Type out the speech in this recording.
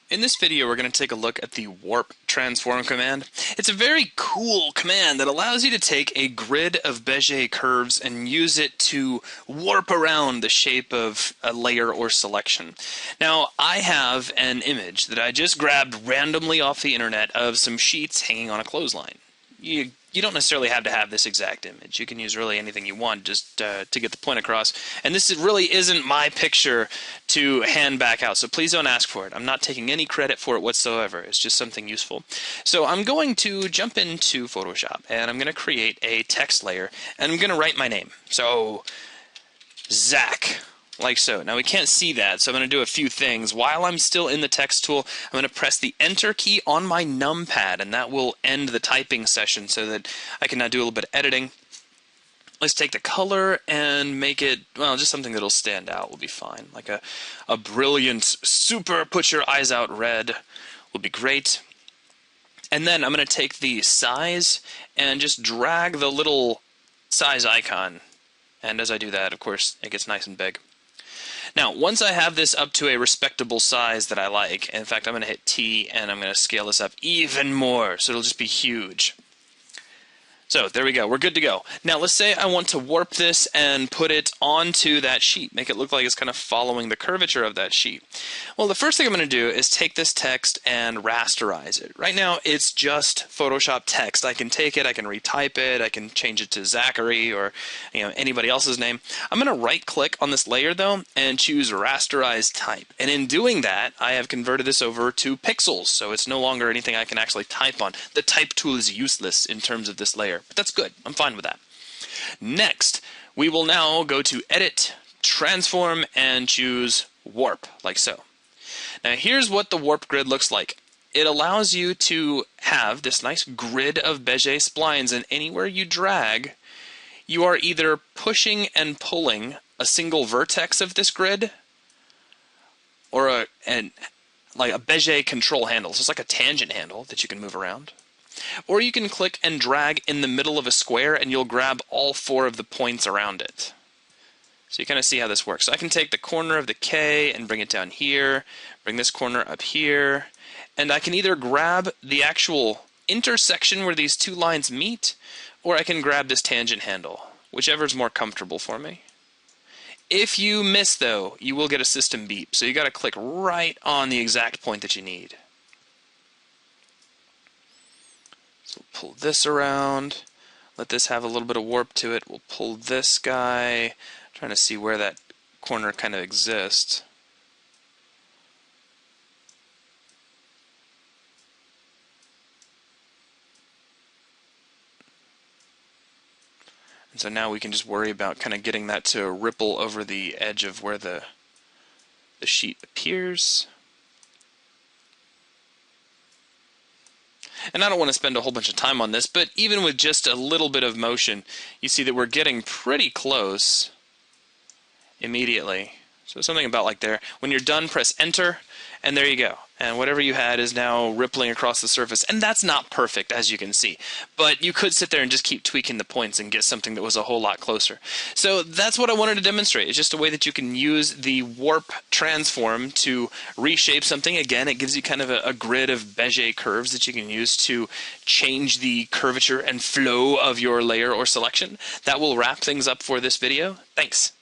In this video, we're going to take a look at the warp transform command. It's a very cool command that allows you to take a grid of Bezier curves and use it to warp around the shape of a layer or selection. Now, I have an image that I just grabbed randomly off the internet of some sheets hanging on a clothesline. You don't necessarily have to have this exact image. You can use really anything you want just to get the point across. And this really isn't my picture to hand back out, so please don't ask for it. I'm not taking any credit for it whatsoever. It's just something useful. So I'm going to jump into Photoshop, and I'm going to create a text layer, and I'm going to write my name. So, Zach. Like so. Now we can't see that, so I'm going to do a few things. While I'm still in the text tool, I'm going to press the Enter key on my numpad, and that will end the typing session so that I can now do a little bit of editing. Let's take the color and make it, well, just something that'll stand out will be fine. Like a brilliant, super put your eyes out red will be great. And then I'm going to take the size and just drag the little size icon. And as I do that, of course, it gets nice and big. Now, once I have this up to a respectable size that I like, in fact, I'm going to hit T and I'm going to scale this up even more, so it'll just be huge. So, there we go. We're good to go. Now, let's say I want to warp this and put it onto that sheet, make it look like it's kind of following the curvature of that sheet. Well, the first thing I'm going to do is take this text and rasterize it. Right now, it's just Photoshop text. I can take it, I can retype it, I can change it to Zachary or anybody else's name. I'm going to right-click on this layer, though, and choose Rasterize Type. And in doing that, I have converted this over to pixels, so it's no longer anything I can actually type on. The type tool is useless in terms of this layer. But that's good. I'm fine with that. Next, we will now go to Edit, Transform, and choose Warp, like so. Now here's what the warp grid looks like. It allows you to have this nice grid of Bezier splines, and anywhere you drag, you are either pushing and pulling a single vertex of this grid, or like a Bezier control handle. So it's like a tangent handle that you can move around. Or you can click and drag in the middle of a square and you'll grab all four of the points around it. So you kind of see how this works. So I can take the corner of the K and bring it down here, bring this corner up here, and I can either grab the actual intersection where these two lines meet, or I can grab this tangent handle, whichever is more comfortable for me. If you miss, though, you will get a system beep, so you got to click right on the exact point that you need. So we'll pull this around, let this have a little bit of warp to it. We'll pull this guy, trying to see where that corner kind of exists. And so now we can just worry about kind of getting that to ripple over the edge of where the sheet appears. And I don't want to spend a whole bunch of time on this, but even with just a little bit of motion, you see that we're getting pretty close immediately. So something about like there. When you're done, press Enter, and there you go. And whatever you had is now rippling across the surface. And that's not perfect, as you can see. But you could sit there and just keep tweaking the points and get something that was a whole lot closer. So that's what I wanted to demonstrate. It's just a way that you can use the warp transform to reshape something. Again, it gives you kind of a grid of Bezier curves that you can use to change the curvature and flow of your layer or selection. That will wrap things up for this video. Thanks.